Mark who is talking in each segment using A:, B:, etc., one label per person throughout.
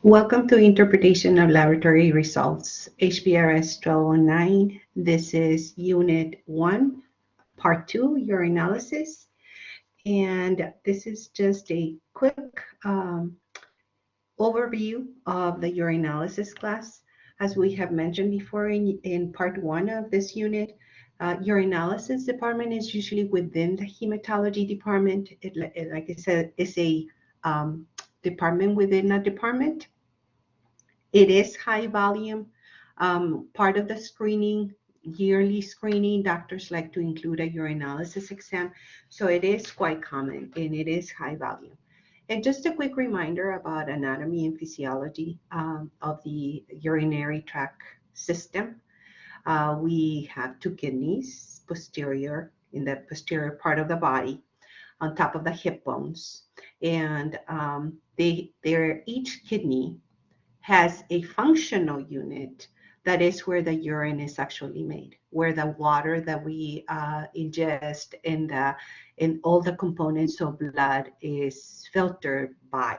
A: Welcome to Interpretation of Laboratory Results, HBRS 1209. This is Unit 1, Part 2, Urinalysis. And this is just a quick overview of the urinalysis class. As we have mentioned before in Part 1 of this unit, urinalysis department is usually within the hematology department. Like I said, is a department within a department. It is high volume. Part of the screening, yearly screening, doctors like to include a urinalysis exam. So it is quite common and it is high volume. And just a quick reminder about anatomy and physiology of the urinary tract system. We have two kidneys, posterior, in the posterior part of the body, on top of the hip bones. And each kidney has a functional unit that is where the urine is actually made, where the water that we ingest and all the components of blood is filtered by.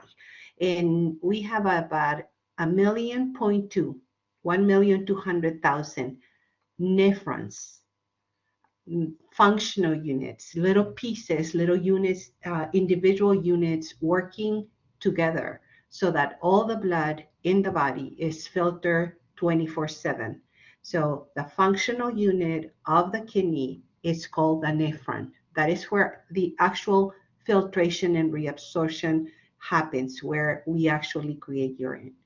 A: And we have about 1,200,000 nephrons, functional units, little pieces, little units, individual units working together so that all the blood in the body is filtered 24/7. So the functional unit of the kidney is called the nephron. That is where the actual filtration and reabsorption happens, where we actually create urine.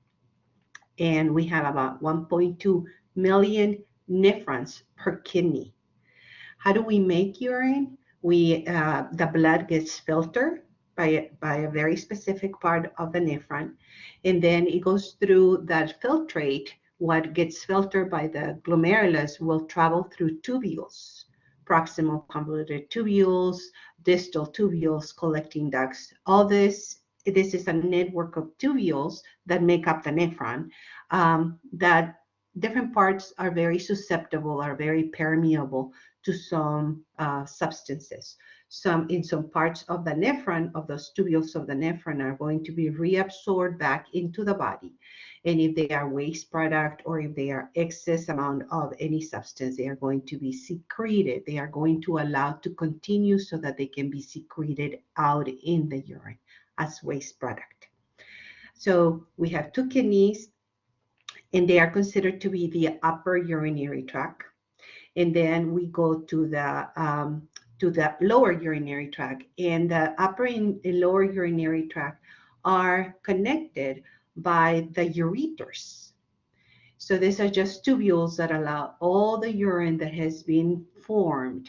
A: And we have about 1.2 million nephrons per kidney. How do we make urine? The blood gets filtered by a very specific part of the nephron, and then it goes through that filtrate. What gets filtered by the glomerulus will travel through tubules, proximal convoluted tubules, distal tubules, collecting ducts. All this is a network of tubules that make up the nephron, that different parts are very susceptible, are very permeable to some substances. In some parts of the nephron, of those tubules of the nephron, are going to be reabsorbed back into the body. And if they are waste product or if they are excess amount of any substance, they are going to be secreted. They are going to allow to continue so that they can be secreted out in the urine as waste product. So we have two kidneys, and they are considered to be the upper urinary tract. And then we go to the lower urinary tract, and the upper and lower urinary tract are connected by the ureters. So these are just tubules that allow all the urine that has been formed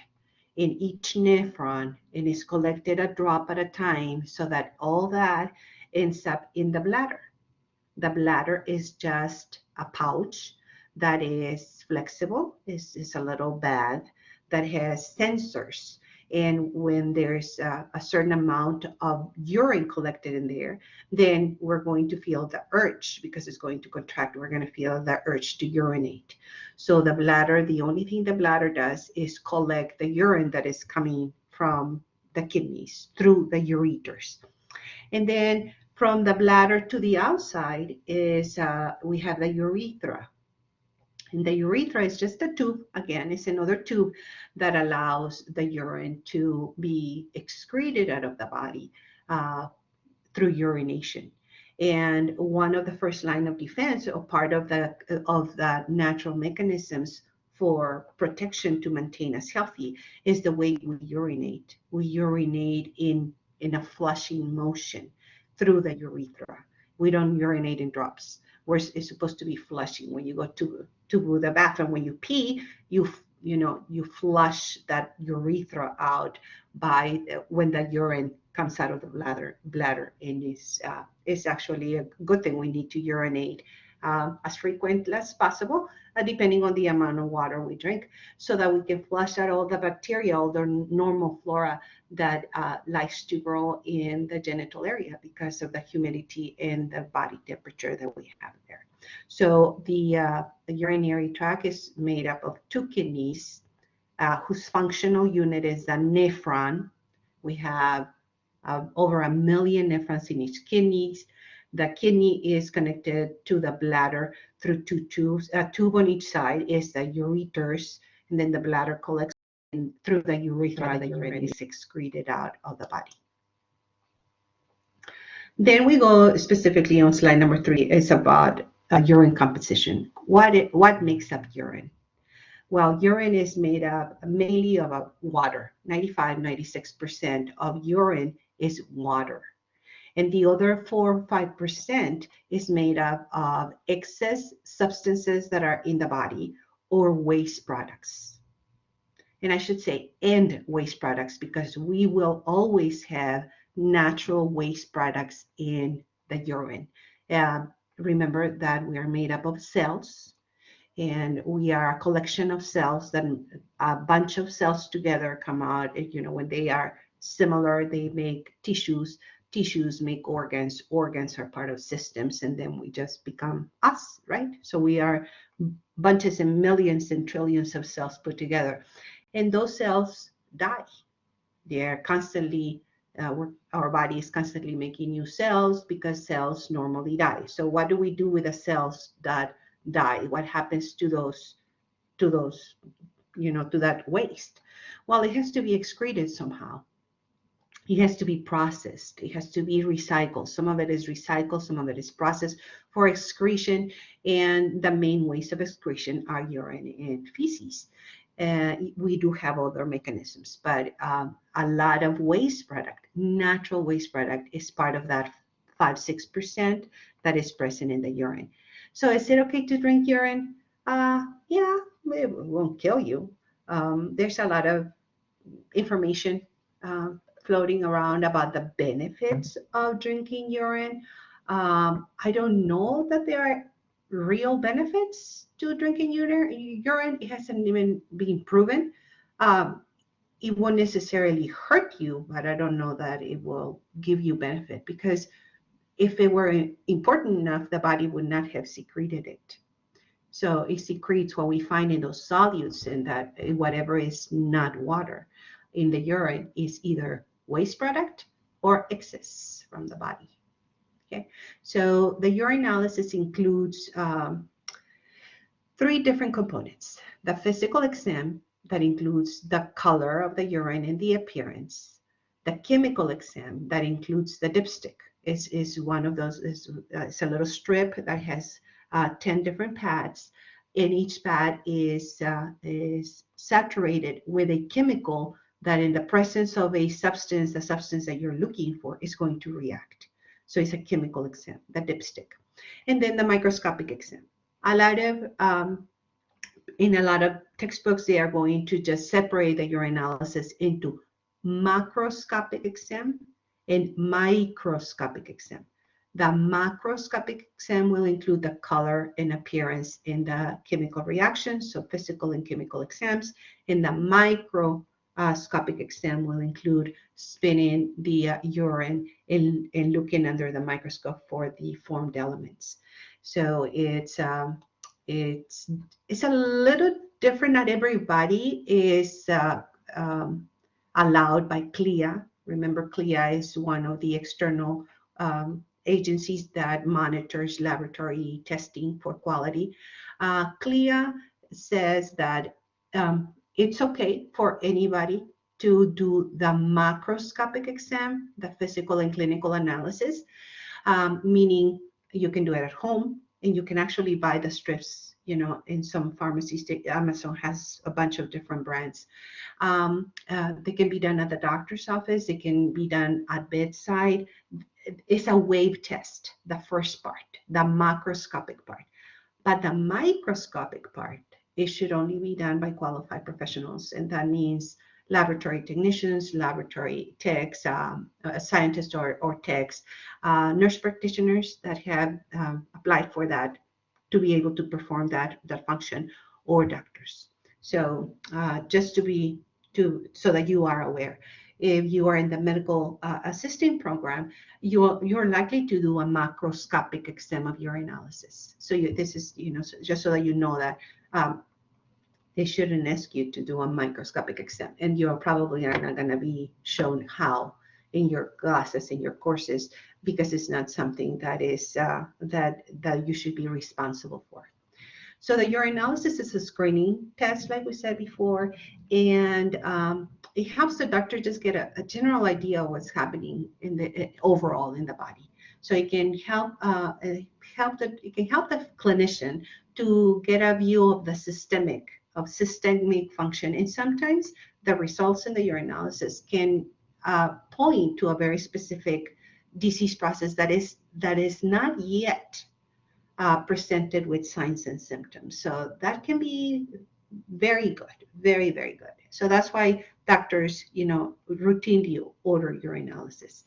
A: in each nephron and is collected a drop at a time so that all that ends up in the bladder. The bladder is just a pouch that is flexible. It's a little bag that has sensors. And when there's a certain amount of urine collected in there, then we're going to feel the urge because it's going to contract. We're going to feel the urge to urinate. So the bladder, the only thing the bladder does is collect the urine that is coming from the kidneys through the ureters. And then from the bladder to the outside is we have the urethra. And the urethra is just a tube. Again, it's another tube that allows the urine to be excreted out of the body through urination. And one of the first line of defense, or part of the natural mechanisms for protection to maintain us healthy, is the way we urinate. We urinate in a flushing motion through the urethra. We don't urinate in drops. It's supposed to be flushing. When you go to the bathroom, when you pee, you flush that urethra out when the urine comes out of the bladder, and it's actually a good thing. We need to urinate as frequent as possible, depending on the amount of water we drink, so that we can flush out all the bacteria, all the normal flora that likes to grow in the genital area because of the humidity and the body temperature that we have there. So the urinary tract is made up of two kidneys, whose functional unit is the nephron. We have over 1 million nephrons in each kidney. The kidney is connected to the bladder through two tubes. A tube on each side is the ureters, and then the bladder collects and through the urethra, the urine is excreted out of the body. Then we go specifically on slide number 3. It's about urine composition. What makes up urine? Well, urine is made up mainly of water. 95-96% of urine is water. And the other 4 or 5% is made up of excess substances that are in the body or waste products. And I should say end waste products, because we will always have natural waste products in the urine. Remember that we are made up of cells, and we are a collection of cells. That a bunch of cells together come out. When they are similar, they make tissues. Tissues make organs. Organs are part of systems, and then we just become us, right? So we are bunches and millions and trillions of cells put together, and those cells die. They're constantly our body is constantly making new cells, because cells normally die. So what do we do with the cells that die? What happens to those to that waste? Well, it has to be excreted somehow. It has to be processed. It has to be recycled. Some of it is recycled, some of it is processed for excretion, and the main ways of excretion are urine and feces. We do have other mechanisms, but a lot of waste product, natural waste product, is part of that 5-6% that is present in the urine. So is it okay to drink urine? Yeah, it won't kill you. There's a lot of information floating around about the benefits of drinking urine. I don't know that there are real benefits to drinking urine. It hasn't even been proven. It won't necessarily hurt you, but I don't know that it will give you benefit, because if it were important enough, the body would not have secreted it. So it secretes what we find in those solutes, and that whatever is not water in the urine is either waste product or excess from the body. Okay, so the urinalysis includes 3 different components. The physical exam, that includes the color of the urine and the appearance. The chemical exam, that includes the dipstick. Is one of those. It's a little strip that has 10 different pads, and each pad is saturated with a chemical that, in the presence of a substance, the substance that you're looking for, is going to react. So it's a chemical exam, the dipstick. And then the microscopic exam. In a lot of textbooks, they are going to just separate the urinalysis into macroscopic exam and microscopic exam. The macroscopic exam will include the color and appearance in the chemical reactions, so physical and chemical exams. And the microscopic exam will include spinning the urine and looking under the microscope for the formed elements. So it's a little different. Not everybody is allowed by CLIA. Remember, CLIA is one of the external agencies that monitors laboratory testing for quality. CLIA says that it's okay for anybody to do the macroscopic exam, the physical and clinical analysis, meaning you can do it at home, and you can actually buy the strips, in some pharmacies. Amazon has a bunch of different brands. They can be done at the doctor's office. They can be done at bedside. It's a wave test, the first part, the macroscopic part. But the microscopic part, it should only be done by qualified professionals. And that means laboratory technicians, laboratory techs, scientists or techs, nurse practitioners that have applied for that to be able to perform that function, or doctors. So just so that you are aware. If you are in the medical assisting program, you're likely to do a macroscopic exam of urinalysis. So this is, just so that you know that they shouldn't ask you to do a microscopic exam, and you're probably not going to be shown how in your classes, in your courses, because it's not something that is that you should be responsible for. So the urinalysis is a screening test, like we said before, and it helps the doctor just get a general idea of what's happening in the overall in the body. So it can help the clinician to get a view of the systemic function, and sometimes the results in the urinalysis can point to a very specific disease process that is not yet presented with signs and symptoms. So that can be very good, very, very good. So that's why doctors, routinely order urinalysis.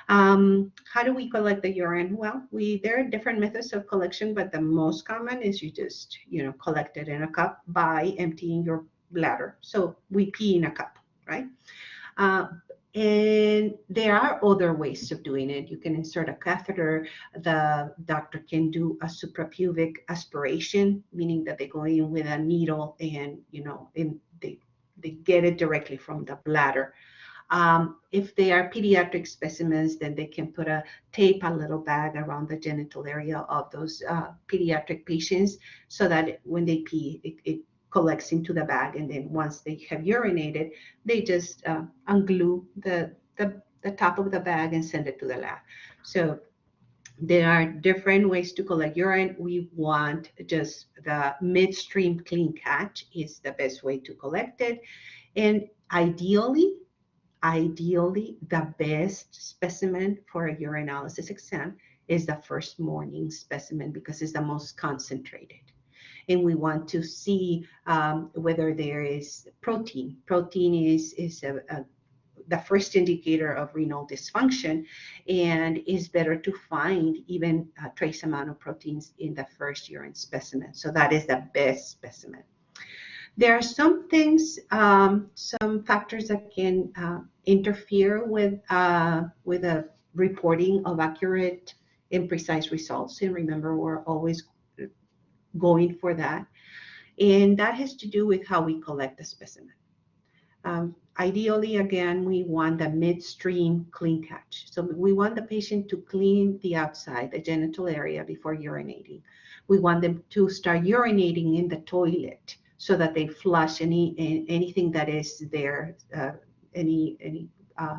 A: How do we collect the urine? Well, there are different methods of collection, but the most common is you just, collect it in a cup by emptying your bladder. So we pee in a cup, right? Uh, and there are other ways of doing it. You can insert a catheter. The doctor can do a suprapubic aspiration, meaning that they go in with a needle and, they get it directly from the bladder. If they are pediatric specimens, then they can put a little bag around the genital area of those pediatric patients so that when they pee, it collects into the bag. And then once they have urinated, they just unglue the top of the bag and send it to the lab. So there are different ways to collect urine. We want just the midstream clean catch is the best way to collect it. And ideally, the best specimen for a urinalysis exam is the first morning specimen because it's the most concentrated. And we want to see whether there is protein. Protein is the first indicator of renal dysfunction, and is better to find even a trace amount of proteins in the first urine specimen. So that is the best specimen. There are some things, some factors that can interfere with a reporting of accurate and precise results. And remember, we're always going for that. And that has to do with how we collect the specimen. Ideally, again, we want the midstream clean catch. So we want the patient to clean the outside, the genital area before urinating. We want them to start urinating in the toilet so that they flush anything that is there, any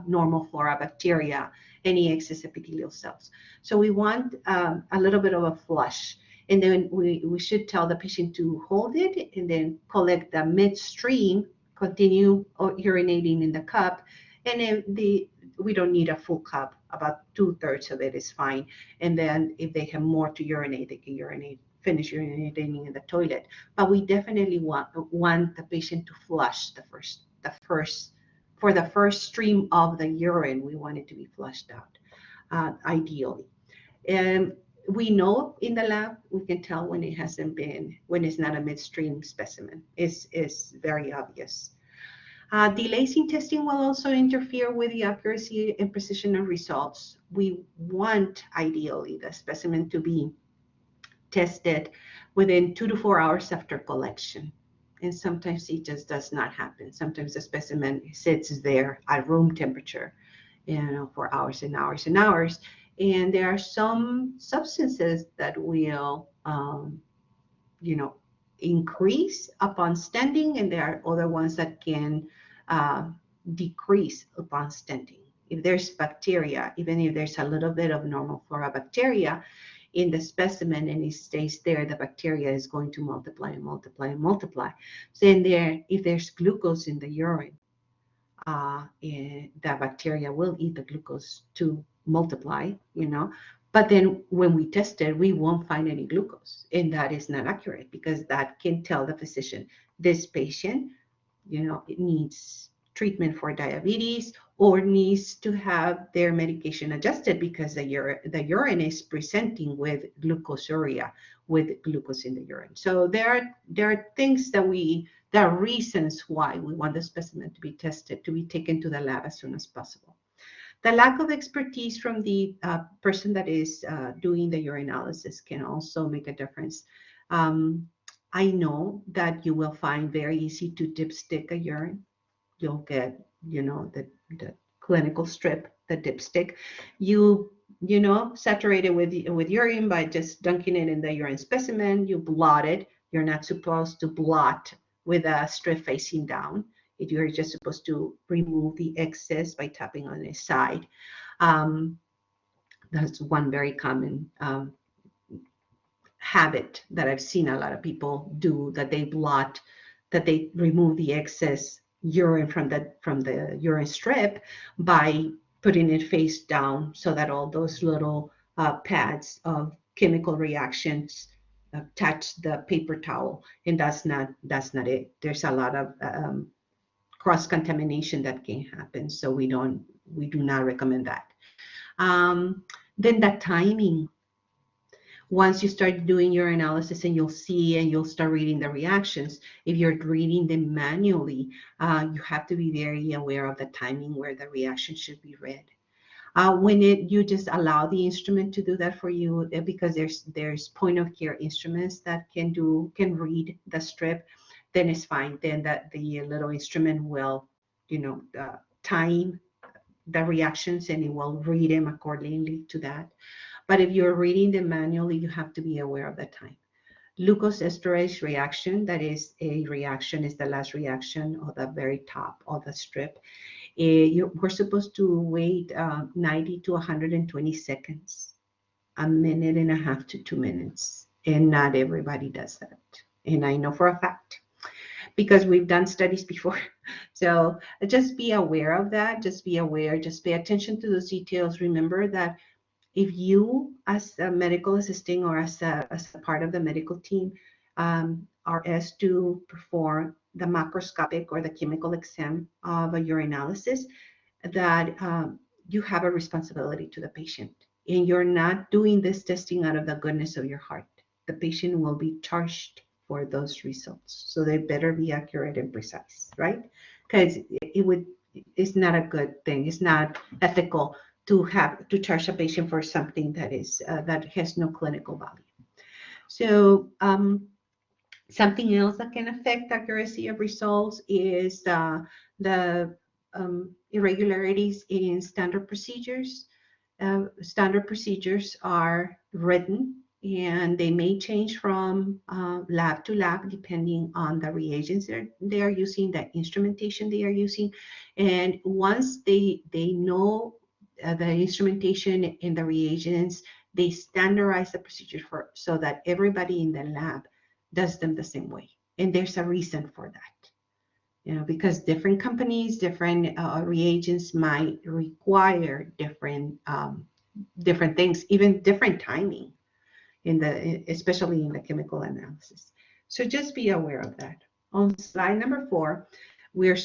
A: normal flora, bacteria, any excess epithelial cells. So we want a little bit of a flush. And then we should tell the patient to hold it and then collect the midstream, continue urinating in the cup. And then we don't need a full cup. About 2/3 of it is fine. And then if they have more to urinate, they can finish urinating in the toilet. But we definitely want the patient to flush for the first stream of the urine. We want it to be flushed out, ideally. And we know in the lab, we can tell when it's not a midstream specimen. It's very obvious. Delays in testing will also interfere with the accuracy and precision of results. We want, ideally, the specimen to be tested within 2 to 4 hours after collection. And sometimes it just does not happen. Sometimes the specimen sits there at room temperature, for hours and hours and hours. And there are some substances that will, increase upon standing, and there are other ones that can decrease upon standing. If there's bacteria, even if there's a little bit of normal flora bacteria in the specimen and it stays there, the bacteria is going to multiply and multiply and multiply. So if there's glucose in the urine, the bacteria will eat the glucose to multiply, But then when we test it, we won't find any glucose. And that is not accurate because that can tell the physician, this patient, it needs treatment for diabetes or needs to have their medication adjusted because the urine is presenting with glucosuria, with glucose in the urine. So there are things there are reasons why we want the specimen to be tested, to be taken to the lab as soon as possible. The lack of expertise from the person that is doing the urinalysis can also make a difference. I know that you will find very easy to dipstick a urine. You'll get, the clinical strip, the dipstick. You saturate it with urine by just dunking it in the urine specimen. You blot it. You're not supposed to blot with a strip facing down. You're just supposed to remove the excess by tapping on the side. Um, that's one very common habit that I've seen a lot of people do, that they blot, that they remove the excess urine from the urine strip by putting it face down, so that all those little pads of chemical reactions touch the paper towel, and that's not it. There's a lot of cross contamination that can happen, so we do not recommend that. Um, then the timing. Once you start doing your analysis, and you'll start reading the reactions. If you're reading them manually, you have to be very aware of the timing where the reaction should be read. When you just allow the instrument to do that for you, because there's point of care instruments that can read the strip, then it's fine. Then the little instrument will, time the reactions, and it will read them accordingly to that. But if you're reading them manually, you have to be aware of the time. Glucose reaction, that is a reaction, is the last reaction or the very top of the strip. We're supposed to wait 90 to 120 seconds, a minute and a half to 2 minutes. And not everybody does that. And I know for a fact, because we've done studies before. So just be aware of that. Just be aware. Just pay attention to those details. Remember that if you, as a medical assistant or as a part of the medical team, are asked to perform the macroscopic or the chemical exam of a urinalysis, that you have a responsibility to the patient. And you're not doing this testing out of the goodness of your heart. The patient will be charged for those results. So they better be accurate and precise, right? Because it's not a good thing. It's not ethical to charge a patient for something that has no clinical value. So something else that can affect accuracy of results is the irregularities in standard procedures. Standard procedures are written, and they may change from lab to lab depending on the reagents they are using, the instrumentation they are using. And once they know the instrumentation and the reagents, they standardize the procedure so that everybody in the lab does them the same way. And there's a reason for that. Because different companies, different reagents might require different things, even different timing especially in the chemical analysis. So just be aware of that. On slide number 4, we're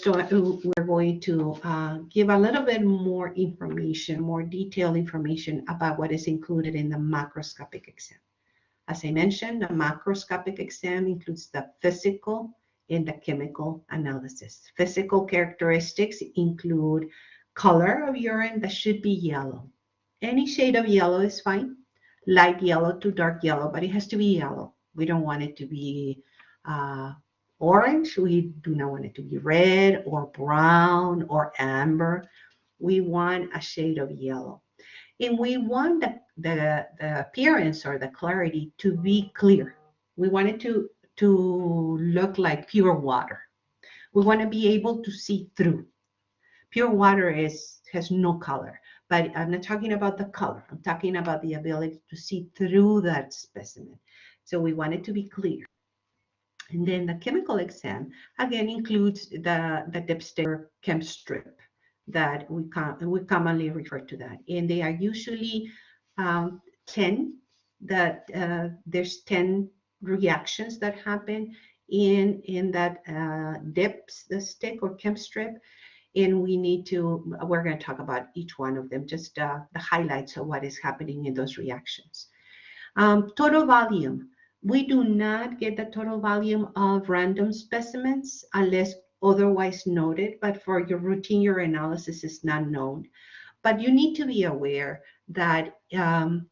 A: going to give a little bit more information, more detailed information about what is included in the macroscopic exam. As I mentioned, the macroscopic exam includes the physical and the chemical analysis. Physical characteristics include color of urine that should be yellow. Any shade of yellow is fine, light yellow to dark yellow, but it has to be yellow. We don't want it to be orange. We do not want it to be red or brown or amber. We want a shade of yellow. And we want the appearance or the clarity to be clear. We want it to look like pure water. We want to be able to see through. Pure water has no color, but I'm not talking about the color. I'm talking about the ability to see through that specimen. So we want it to be clear. And then the chemical exam, again, includes the dipstick or chem strip that we commonly refer to that. And they are usually 10, there's 10 reactions that happen in that dipstick or chem strip. And we're going to talk about each one of them, just the highlights of what is happening in those reactions. Total volume. We do not get the total volume of random specimens unless otherwise noted, but for your routine urinalysis is not known. But you need to be aware that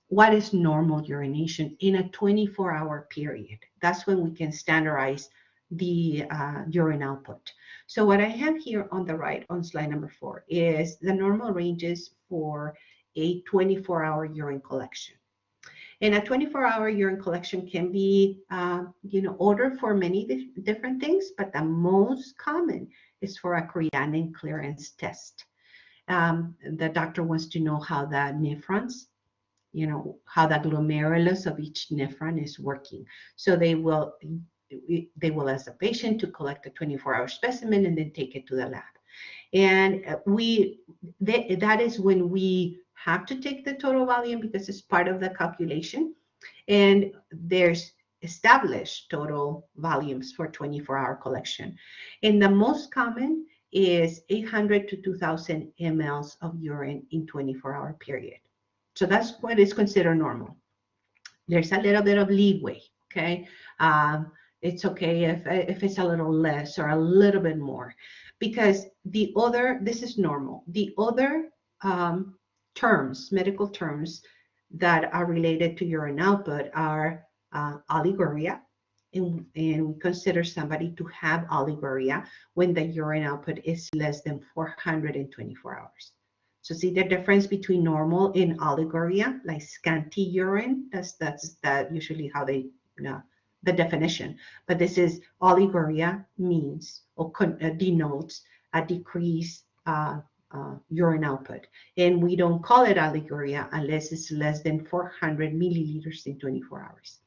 A: what is normal urination in a 24-hour period. That's when we can standardize the urine output. So what I have here on the right on slide number 4 is the normal ranges for a 24-hour urine collection. And a 24-hour urine collection can be, ordered for many different things, but the most common is for a creatinine clearance test. The doctor wants to know how the nephrons, how the glomerulus of each nephron is working. So they will ask the patient to collect a 24-hour specimen and then take it to the lab. And that is when we have to take the total volume because it's part of the calculation. And there's established total volumes for 24-hour collection. And the most common is 800 to 2,000 mLs of urine in 24-hour period. So that's what is considered normal. There's a little bit of leeway, okay? It's okay if it's a little less or a little bit more, because this is normal. The other medical terms that are related to urine output are oliguria, and we consider somebody to have oliguria when the urine output is less than 400 in 24 hours. So see the difference between normal and oliguria, like scanty urine. That's usually how they the definition. But this is oliguria means or denotes a decrease urine output, and we don't call it oliguria unless it's less than 400 milliliters in 24 hours.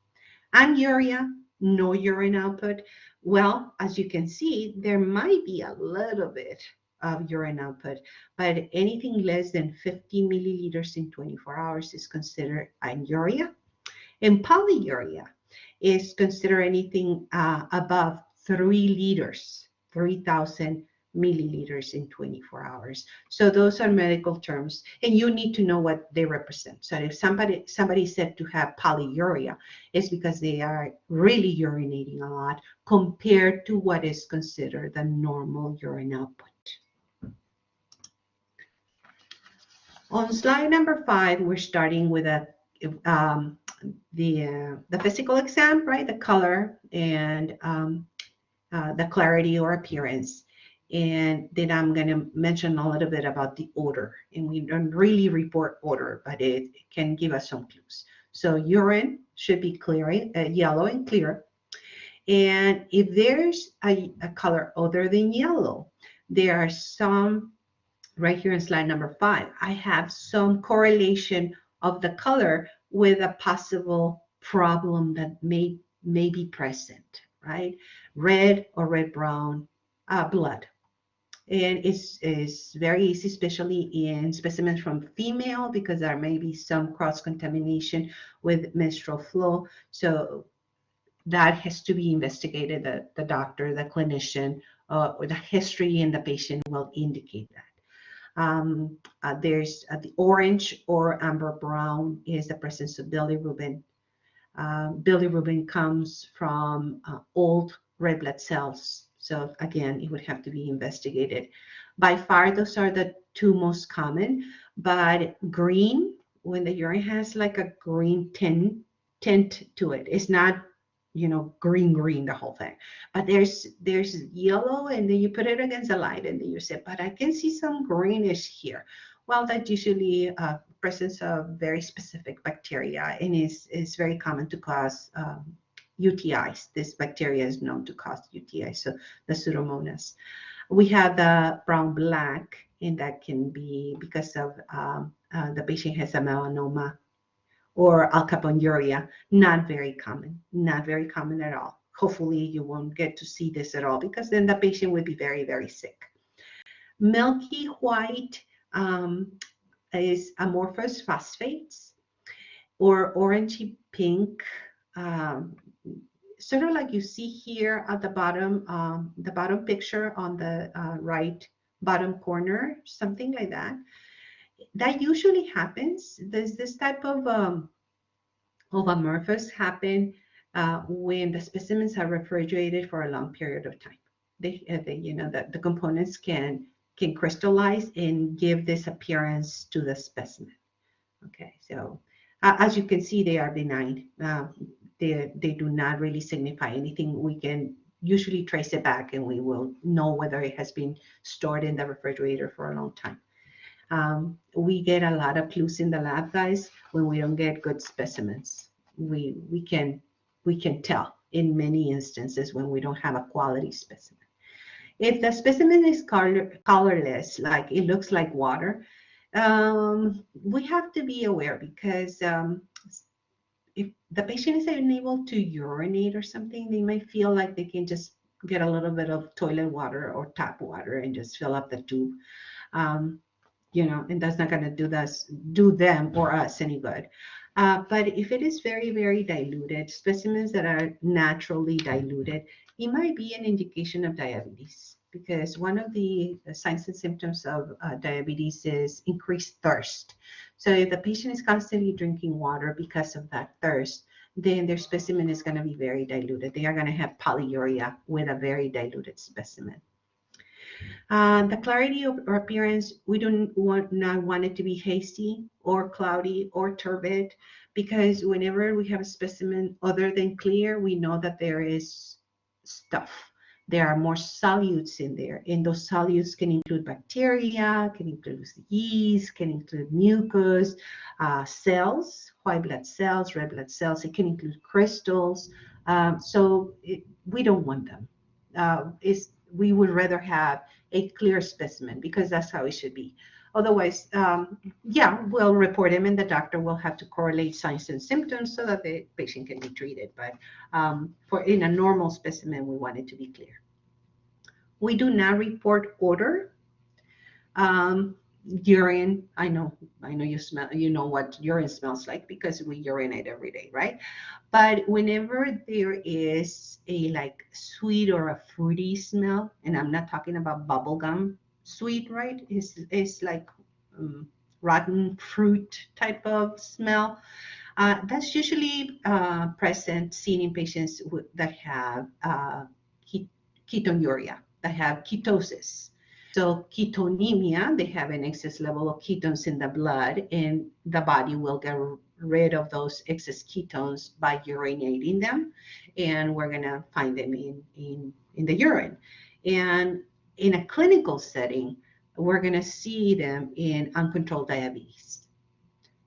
A: Anuria, no urine output. Well, as you can see, there might be a little bit of urine output, but anything less than 50 milliliters in 24 hours is considered anuria. And polyuria is considered anything above 3 liters, 3,000 milliliters in 24 hours. So those are medical terms, and you need to know what they represent. So if somebody said to have polyuria, it's because they are really urinating a lot compared to what is considered the normal urine output. On slide number 5, we're starting with the physical exam, right? The color and the clarity or appearance. And then I'm going to mention a little bit about the odor. And we don't really report odor, but it can give us some clues. So urine should be clear, yellow and clear. And if there's a color other than yellow, there are some, right here in slide number 5, I have some correlation of the color with a possible problem that may be present, right? Red or red-brown blood. And it's very easy, especially in specimens from female, because there may be some cross-contamination with menstrual flow. So that has to be investigated. The doctor, the clinician, or the history in the patient will indicate that. There's the orange or amber brown is the presence of bilirubin. Bilirubin comes from old red blood cells. So again, it would have to be investigated. By far, those are the two most common. But green, when the urine has like a green tint to it, it's not, green the whole thing. But there's yellow, and then you put it against the light, and then you say, but I can see some greenish here. Well, that's usually presence of very specific bacteria, and is very common to cause UTIs. This bacteria is known to cause UTIs, so the Pseudomonas. We have the brown-black, and that can be because of the patient has a melanoma or alkaponuria. Not very common at all. Hopefully you won't get to see this at all, because then the patient would be very, very sick. Milky white is amorphous phosphates, or orangey pink, sort of like you see here at the bottom picture on the right bottom corner, something like that. That usually happens. There's this type of amorphous happen when the specimens are refrigerated for a long period of time. The components can crystallize and give this appearance to the specimen. Okay, so as you can see, they are benign. They do not really signify anything we can usually trace it back and we will know whether it has been stored in the refrigerator for a long time. We get a lot of clues in the lab, guys, when we don't get good specimens. We can tell in many instances when we don't have a quality specimen. If the specimen is colorless, like it looks like water, we have to be aware because if the patient is unable to urinate or something, they might feel like they can just get a little bit of toilet water or tap water and just fill up the tube. Um, and that's not going to do them or us any good. But if it is very, very diluted, specimens that are naturally diluted, it might be an indication of diabetes because one of the signs and symptoms of diabetes is increased thirst. So if the patient is constantly drinking water because of that thirst, then their specimen is going to be very diluted. They are going to have polyuria with a very diluted specimen. The clarity of or appearance, we not want it to be hazy or cloudy or turbid because whenever we have a specimen other than clear, we know that there is stuff. There are more solutes in there, and those solutes can include bacteria, can include yeast, can include mucus, cells, white blood cells, red blood cells. It can include crystals. We don't want them. We would rather have a clear specimen because that's how it should be. Otherwise, we'll report him and the doctor will have to correlate signs and symptoms so that the patient can be treated. But for in a normal specimen, we want it to be clear. We do not report odor. Urine, I know you know what urine smells like because we urinate every day, right? But whenever there is a like sweet or a fruity smell, and I'm not talking about bubble gum sweet, right? It's like rotten fruit type of smell. That's usually present seen in patients that have ketonuria, that have ketosis. So ketonemia, they have an excess level of ketones in the blood, and the body will get rid of those excess ketones by urinating them, and we're gonna find them in the urine. And in a clinical setting, we're gonna see them in uncontrolled diabetes.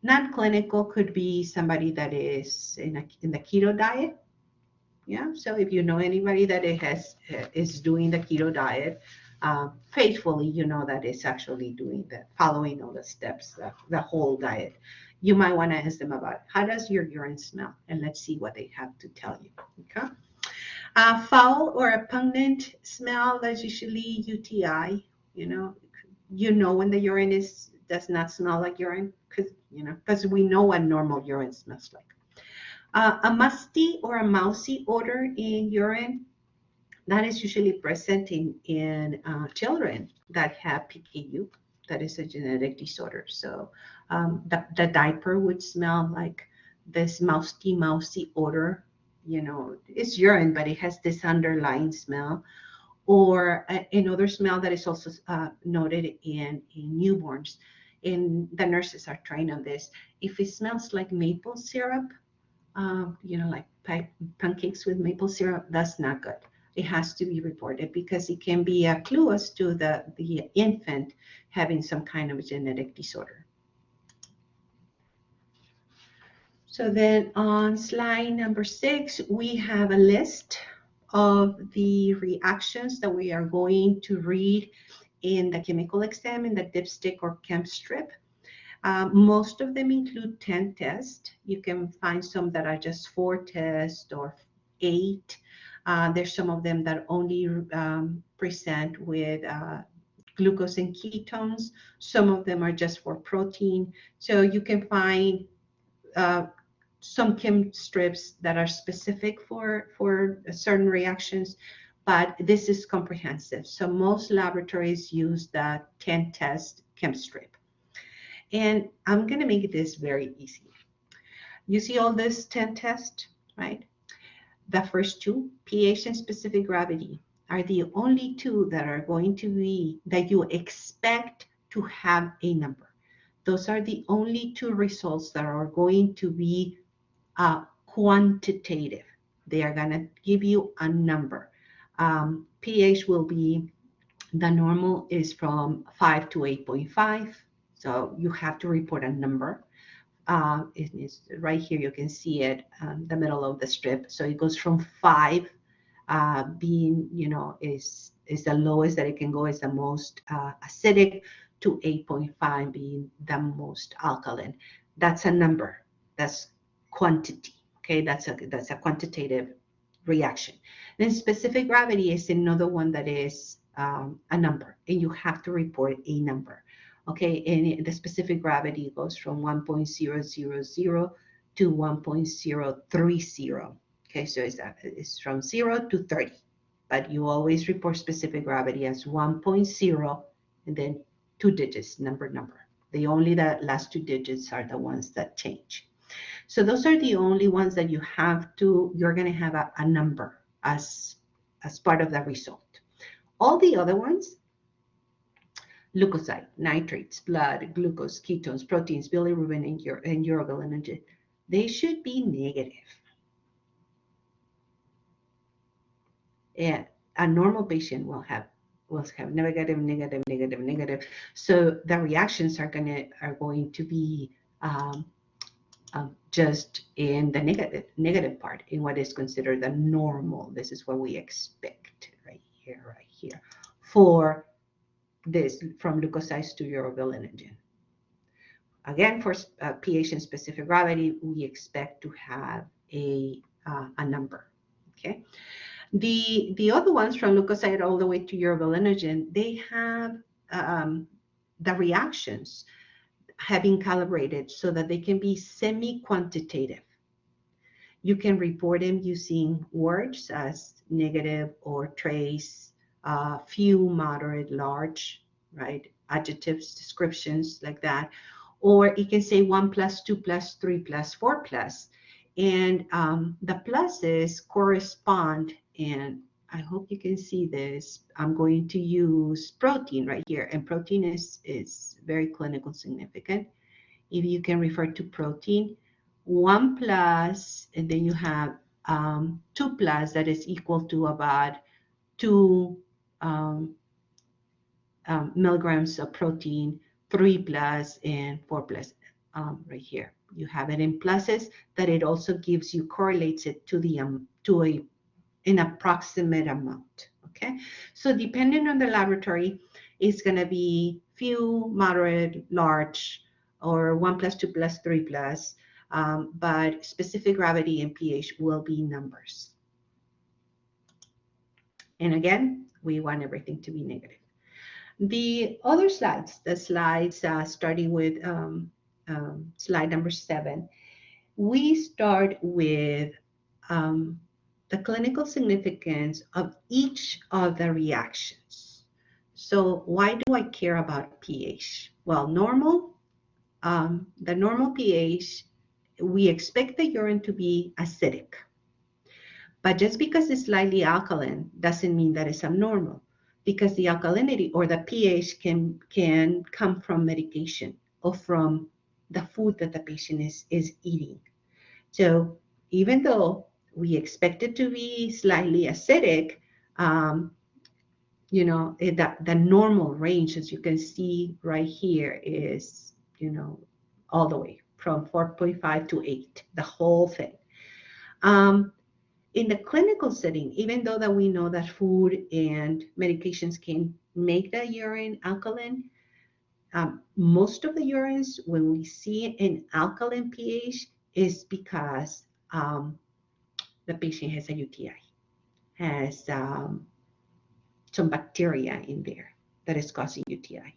A: Non-clinical could be somebody that is in the keto diet. Yeah, so if you know anybody that is doing the keto diet faithfully, you know that it's actually doing that, following all the steps, the whole diet. You might want to ask them about how does your urine smell, and let's see what they have to tell you. Okay. Foul or a pungent smell, that's usually UTI. You know when the urine does not smell like urine because we know what normal urine smells like. A musty or a mousy odor in urine, that is usually present in children that have PKU. That is a genetic disorder. So the diaper would smell like this mousy odor. It's urine, but it has this underlying smell. Or another smell that is also noted in newborns, and the nurses are trained on this. If it smells like maple syrup, like pancakes with maple syrup, that's not good. It has to be reported because it can be a clue as to the infant having some kind of genetic disorder. So then on slide number 6, we have a list of the reactions that we are going to read in the chemical exam in the dipstick or chem strip. Most of them include 10 tests. You can find some that are just 4 tests or 8. There's some of them that only present with glucose and ketones. Some of them are just for protein. So you can find some chem strips that are specific for certain reactions, but this is comprehensive. So most laboratories use the 10 test chem strip. And I'm going to make this very easy. You see all this 10 tests, right? The first 2, pH and specific gravity, are the only 2 that are going to be, that you expect to have a number. Those are the only 2 results that are going to be quantitative. They are going to give you a number. pH will be, the normal is from 5 to 8.5. So you have to report a number. It is right here. You can see it, the middle of the strip. So it goes from 5 being, is the lowest that it can go, is the most acidic, to 8.5 being the most alkaline. That's a number. That's quantity. Okay, that's a quantitative reaction. Then specific gravity is another one that is a number, and you have to report a number. Okay, and the specific gravity goes from 1.000 to 1.030. Okay, so it's from 0 to 30, but you always report specific gravity as 1.0 and then 2 digits, number. The last 2 digits are the ones that change. So those are the only ones that you're going to have a number as part of the result. All the other ones, leukocyte, nitrates, blood, glucose, ketones, proteins, bilirubin, and urobilinogen, they should be negative. And a normal patient will have negative, negative, negative, negative. So the reactions are going to be just in the negative part, in what is considered the normal. This is what we expect right here, for this, from leukocytes to urobilinogen. Again, for pH and specific gravity, we expect to have a number. Okay. The other ones, from leukocyte all the way to urobilinogen, they have the reactions have been calibrated so that they can be semi-quantitative. You can report them using words as negative or trace, few, moderate, large, right? Adjectives, descriptions like that. Or it can say 1 plus, 2 plus, 3 plus, 4 plus. And the pluses correspond, and I hope you can see this. I'm going to use protein right here, and protein is very clinical significant. If you can refer to protein, 1 plus, and then you have 2 plus, that is equal to about 2 milligrams of protein, 3 plus, and 4 plus. Right here, you have it in pluses, that it also gives you, correlates it to an approximate amount. Okay, so depending on the laboratory, it's going to be few, moderate, large, or 1 plus, 2 plus, 3 plus, but specific gravity and pH will be numbers. And again, we want everything to be negative. The other slides, the slides starting with slide number 7, we start with the clinical significance of each of the reactions. So why do I care about pH? Well, the normal pH, we expect the urine to be acidic. But just because it's slightly alkaline doesn't mean that it's abnormal, because the alkalinity or the pH can come from medication or from the food that the patient is eating. So even though we expect it to be slightly acidic, the normal range, as you can see right here, is, all the way from 4.5 to 8, the whole thing. In the clinical setting, even though that we know that food and medications can make the urine alkaline, most of the urines, when we see an alkaline pH, is because the patient has a UTI, has some bacteria in there that is causing UTI.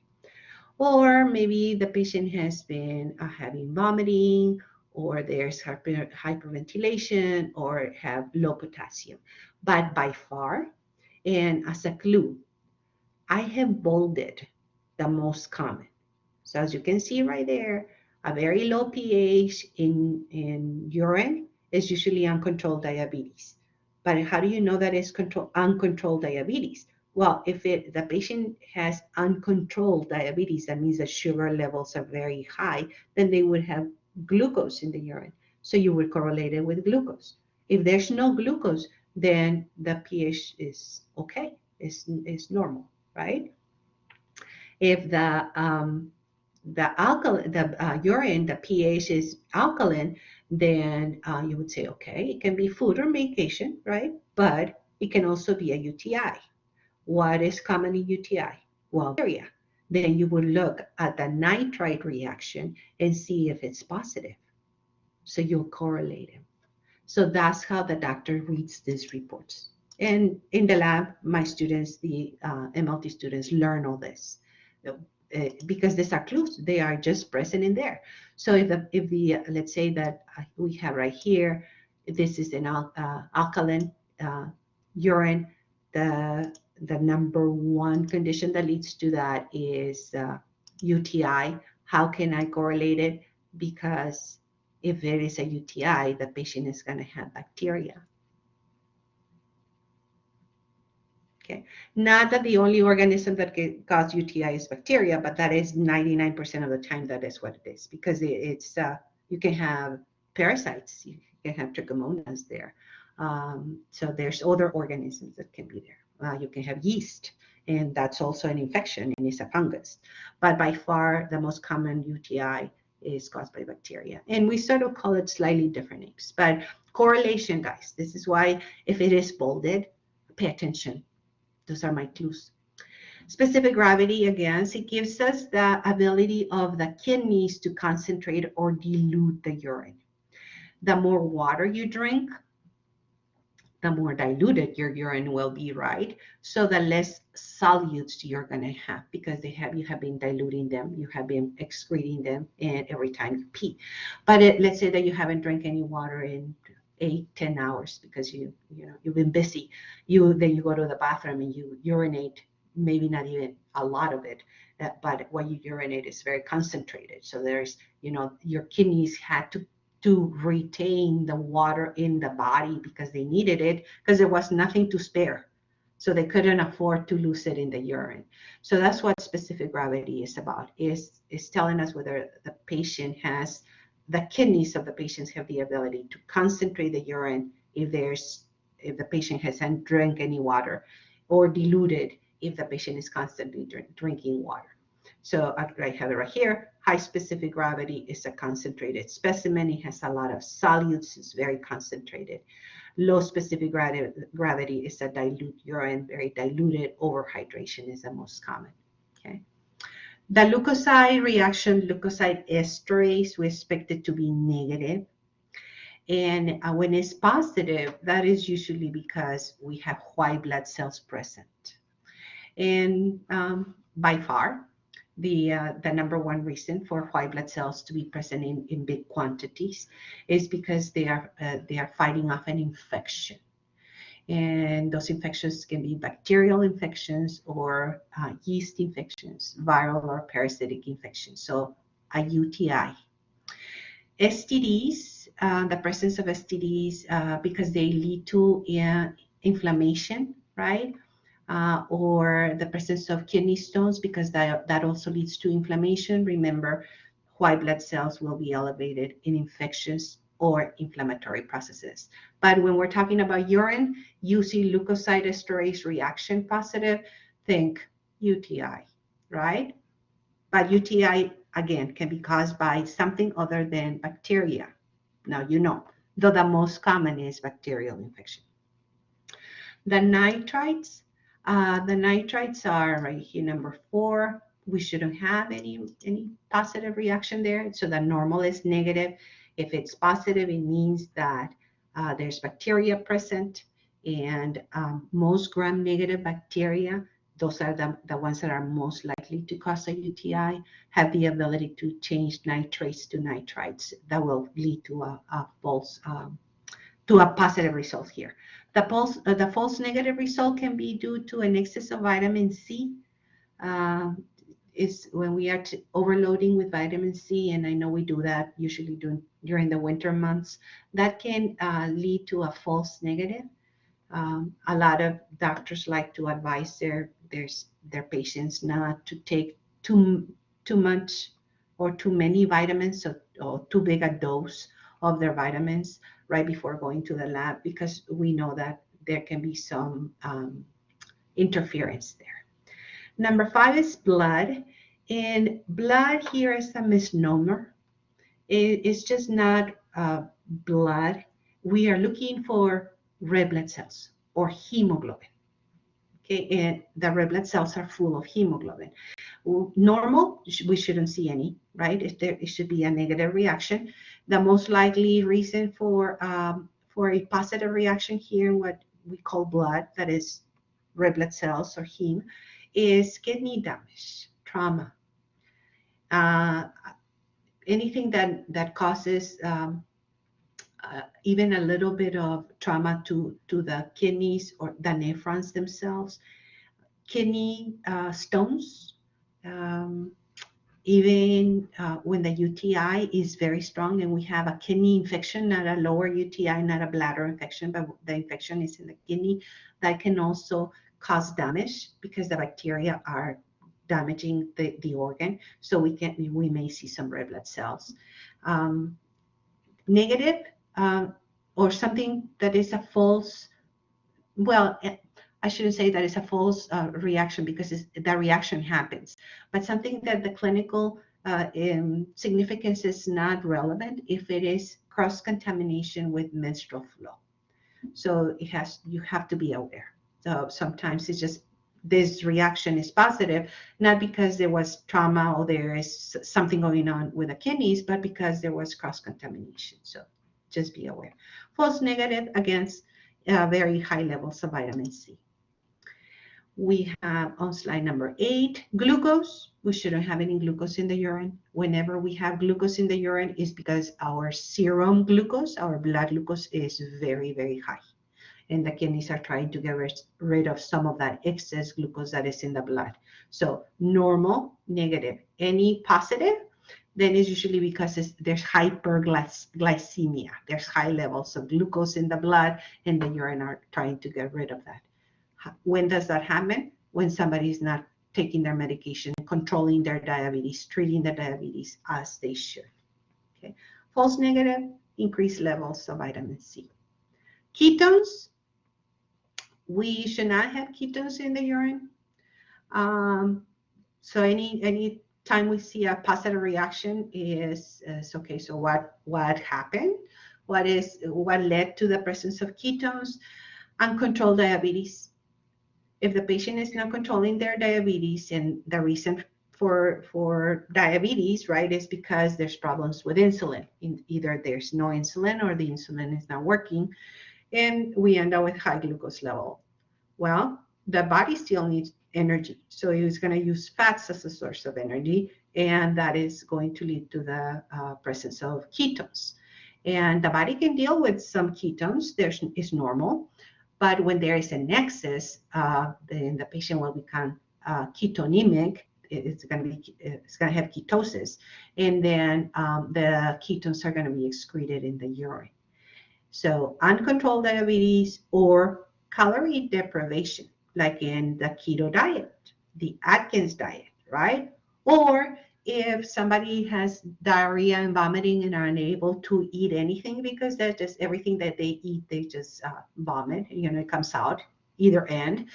A: Or maybe the patient has been having vomiting, or there's hyperventilation, or have low potassium. But by far, and as a clue, I have bolded the most common. So as you can see right there, a very low pH in urine is usually uncontrolled diabetes. But how do you know that it's uncontrolled diabetes? Well, if the patient has uncontrolled diabetes, that means that sugar levels are very high, then they would have glucose in the urine. So you would correlate it with glucose. If there's no glucose, then the pH is okay, is normal, right? If the urine, the pH is alkaline, then you would say, okay, it can be food or medication, right? But it can also be a UTI. What is common in UTI? Well, bacteria. Then you would look at the nitrite reaction and see if it's positive. So you'll correlate it. So that's how the doctor reads these reports. And in the lab, my students, the MLT students, learn all this because these are clues. They are just present in there. So if the let's say that we have right here, this is an alkaline uh, urine. The number one condition that leads to that is UTI. How can I correlate it? Because if there is a UTI, the patient is going to have bacteria. Okay. Not that the only organism that can cause UTI is bacteria, but that is 99% of the time that is what it is, because it's you can have parasites, you can have trichomonas there. So there's other organisms that can be there. You can have yeast, and that's also an infection, and it's a fungus. But by far, the most common UTI is caused by bacteria. And we sort of call it slightly different names. But correlation, guys, this is why if it is bolded, pay attention. Those are my clues. Specific gravity, again, it gives us the ability of the kidneys to concentrate or dilute the urine. The more water you drink, the more diluted your urine will be, right? So the less solutes you're going to have because you have been diluting them, you have been excreting them, and every time you pee. But let's say that you haven't drank any water in 8-10 hours because you've been busy. Then you go to the bathroom and you urinate, maybe not even a lot of it, but what you urinate is very concentrated. So there's your kidneys had to retain the water in the body because they needed it because there was nothing to spare. So they couldn't afford to lose it in the urine. So that's what specific gravity is about, is telling us whether the kidneys of the patients have the ability to concentrate the urine if the patient hasn't drank any water, or diluted if the patient is constantly drinking water. So I have it right here. High specific gravity is a concentrated specimen. It has a lot of solutes. It's very concentrated. Low specific gravity is a dilute urine, very diluted. Overhydration is the most common. Okay. The leukocyte reaction, leukocyte esterase, we expect it to be negative. And when it's positive, that is usually because we have white blood cells present. And by far, the number one reason for white blood cells to be present in big quantities is because they are fighting off an infection. And those infections can be bacterial infections or yeast infections, viral or parasitic infections. So a UTI. STDs, the presence of STDs, because they lead to inflammation, right? Or the presence of kidney stones, because that also leads to inflammation. Remember, white blood cells will be elevated in infectious or inflammatory processes. But when we're talking about urine, you see leukocyte esterase reaction positive, think UTI, right? But UTI, again, can be caused by something other than bacteria. Now though the most common is bacterial infection. The nitrites, are right here, number 4. We shouldn't have any positive reaction there. So the normal is negative. If it's positive, it means that there's bacteria present, and most gram-negative bacteria, those are the ones that are most likely to cause a UTI, have the ability to change nitrates to nitrites. That will lead to a positive result here. The false negative result can be due to an excess of vitamin C. Is when we are overloading with vitamin C, and I know we do that usually during the winter months. That can lead to a false negative. A lot of doctors like to advise their patients not to take too much or too many vitamins, or too big a dose of their vitamins right before going to the lab, because we know that there can be some interference there. Number 5 is blood. And blood here is a misnomer. It's just not blood. We are looking for red blood cells or hemoglobin. Okay, and the red blood cells are full of hemoglobin. Normal, we shouldn't see any, right? It should be a negative reaction. The most likely reason for a positive reaction here in what we call blood, that is red blood cells or heme, is kidney damage, trauma, anything that causes even a little bit of trauma to the kidneys or the nephrons themselves, kidney stones, even when the UTI is very strong and we have a kidney infection, not a lower UTI, not a bladder infection, but the infection is in the kidney, that can also cause damage because the bacteria are damaging the organ. So we may see some red blood cells. Negative or something that is a false, well, I shouldn't say that it's a false reaction because the reaction happens, but something that the clinical significance is not relevant if it is cross-contamination with menstrual flow. So you have to be aware. So sometimes it's just this reaction is positive, not because there was trauma or there is something going on with the kidneys, but because there was cross-contamination. So just be aware. False negative against very high levels of vitamin C. We have on slide number 8, glucose. We shouldn't have any glucose in the urine. Whenever we have glucose in the urine, is because our serum glucose, our blood glucose, is very, very high. And the kidneys are trying to get rid of some of that excess glucose that is in the blood. So normal, negative. Any positive, then it's usually because there's hyperglycemia. There's high levels of glucose in the blood, and the urine are trying to get rid of that. When does that happen? When somebody is not taking their medication, controlling their diabetes, treating the diabetes as they should. Okay. False negative, increased levels of vitamin C. Ketones, we should not have ketones in the urine. So any time we see a positive reaction is okay. So what happened? What led to the presence of ketones? Uncontrolled diabetes. If the patient is not controlling their diabetes, and the reason for diabetes, right, is because there's problems with insulin. Either there's no insulin or the insulin is not working, and we end up with high glucose level. Well, the body still needs energy, so it's going to use fats as a source of energy, and that is going to lead to the presence of ketones. And the body can deal with some ketones. It's normal. But when there is an excess, then the patient will become ketonemic. It's going to have ketosis, and then the ketones are going to be excreted in the urine. So uncontrolled diabetes or calorie deprivation, like in the keto diet, the Atkins diet, right? Or if somebody has diarrhea and vomiting and are unable to eat anything because that's just everything that they eat, they just vomit, it comes out either end,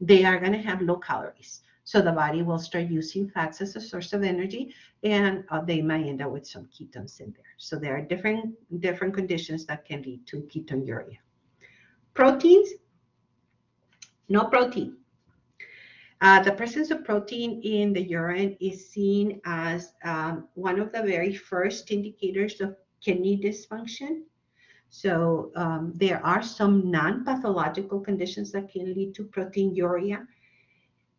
A: they are going to have low calories. So the body will start using fats as a source of energy, and they might end up with some ketones in there. So there are different conditions that can lead to ketonuria. Proteins, no protein. The presence of protein in the urine is seen as one of the very first indicators of kidney dysfunction. So there are some non-pathological conditions that can lead to proteinuria,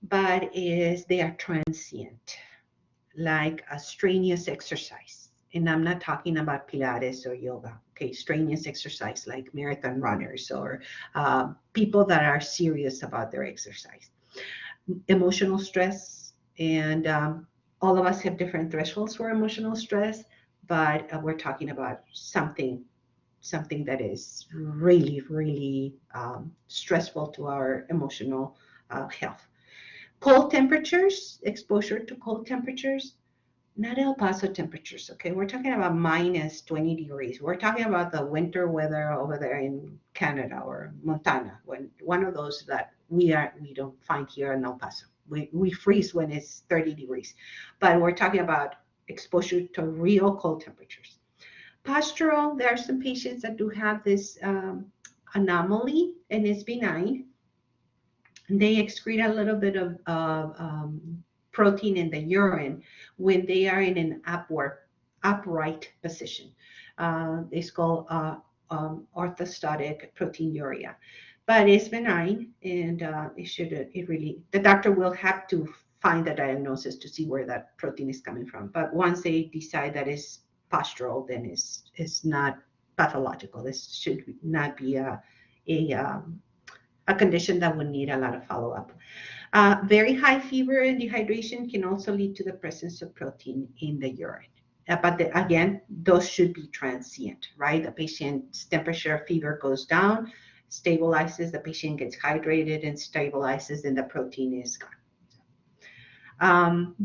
A: but they are transient, like a strenuous exercise. And I'm not talking about Pilates or yoga, okay? Strenuous exercise like marathon runners or people that are serious about their exercise. Emotional stress, and all of us have different thresholds for emotional stress, but we're talking about something that is really, really stressful to our emotional health. Cold temperatures, exposure to cold temperatures, not El Paso temperatures, okay? We're talking about minus 20 degrees. We're talking about the winter weather over there in Canada or Montana, when one of those that we don't find here in El Paso. We freeze when it's 30 degrees, but we're talking about exposure to real cold temperatures. Postural, there are some patients that do have this anomaly and it's benign. They excrete a little bit of protein in the urine when they are in an upright position. It's called orthostatic proteinuria, but it's benign, and the doctor will have to find the diagnosis to see where that protein is coming from. But once they decide that it's postural, then it's not pathological. This should not be a condition that would need a lot of follow-up. Very high fever and dehydration can also lead to the presence of protein in the urine. Again, those should be transient, right? The patient's temperature, fever goes down, stabilizes, the patient gets hydrated and stabilizes, and the protein is gone.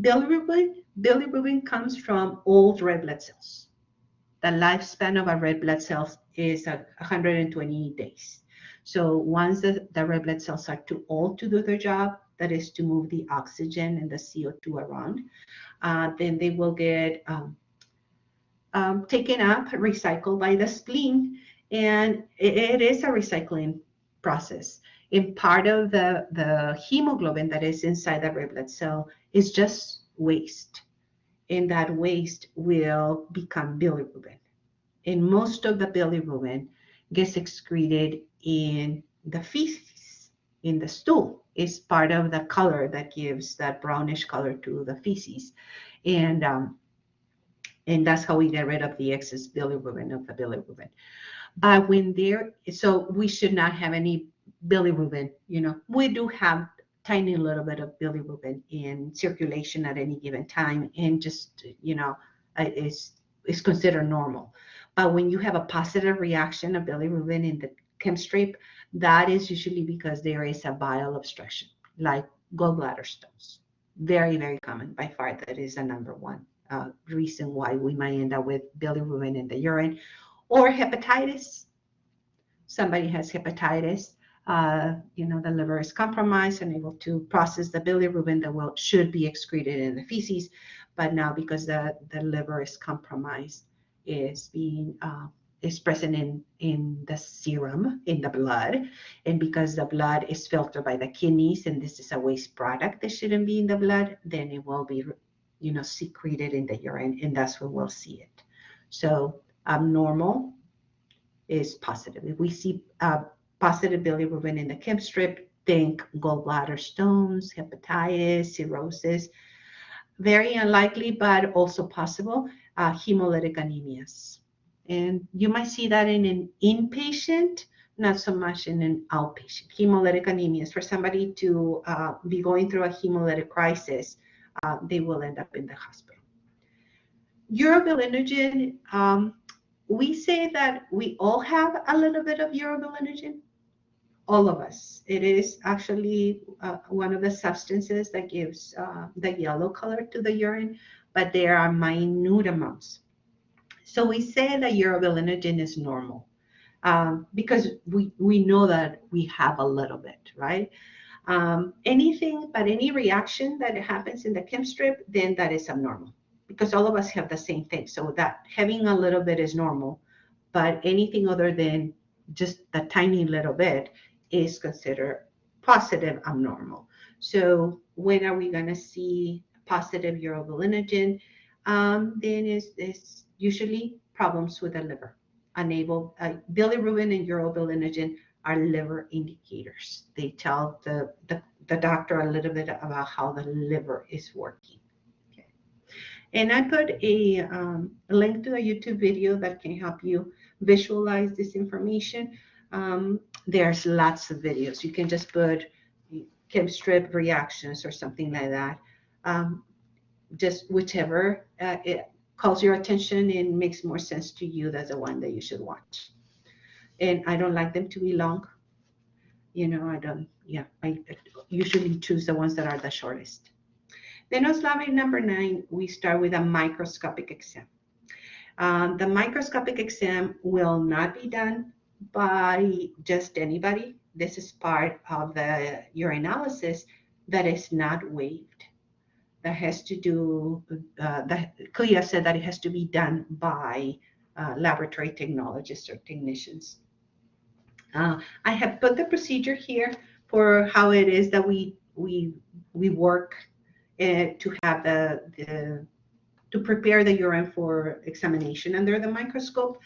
A: Bilirubin comes from old red blood cells. The lifespan of a red blood cell is 120 days. So once the red blood cells are too old to do their job, that is to move the oxygen and the CO2 around, then they will get taken up, recycled by the spleen, and it is a recycling process. And part of the hemoglobin that is inside the red blood cell is just waste, and that waste will become bilirubin. And most of the bilirubin gets excreted in the feces, in the stool. It's part of the color that gives that brownish color to the feces. And that's how we get rid of the excess bilirubin of the bilirubin. But so we should not have any bilirubin. We do have tiny little bit of bilirubin in circulation at any given time, and just is considered normal. But when you have a positive reaction of bilirubin in the chem strip, that is usually because there is a bile obstruction, like gallbladder stones. Very, very common. By far, that is the number one reason why we might end up with bilirubin in the urine. Or hepatitis. Somebody has hepatitis. The liver is compromised, unable to process the bilirubin that should be excreted in the feces, but now because the liver is compromised, is present in the serum, in the blood, and because the blood is filtered by the kidneys, and this is a waste product that shouldn't be in the blood, then it will be, secreted in the urine, and that's where we'll see it. So abnormal is positive. If we see positive bilirubin in the chem strip, think gallbladder stones, hepatitis, cirrhosis. Very unlikely, but also possible, hemolytic anemias. And you might see that in an inpatient, not so much in an outpatient. Hemolytic anemias, for somebody to be going through a hemolytic crisis, they will end up in the hospital. Urobilinogen, we say that we all have a little bit of urobilinogen, all of us. It is actually one of the substances that gives the yellow color to the urine, but there are minute amounts. So we say that urobilinogen is normal because we know that we have a little bit, right? Any reaction that happens in the chem strip, then that is abnormal, because all of us have the same thing. So that having a little bit is normal, but anything other than just a tiny little bit is considered positive abnormal. So when are we going to see positive urobilinogen? Then it's usually problems with the liver. Bilirubin and urobilinogen are liver indicators. They tell the doctor a little bit about how the liver is working. Okay. And I put a link to a YouTube video that can help you visualize this information. There's lots of videos. You can just put chem strip reactions or something like that. Just whichever it calls your attention and makes more sense to you, that's the one that you should watch. And I don't like them to be long. I usually choose the ones that are the shortest. Then on slide number 9, we start with a microscopic exam. The microscopic exam will not be done by just anybody. This is part of the urinalysis that is not waived. That has to do, CLIA said that it has to be done by laboratory technologists or technicians. I have put the procedure here for how it is that we work to have to prepare the urine for examination under the microscope.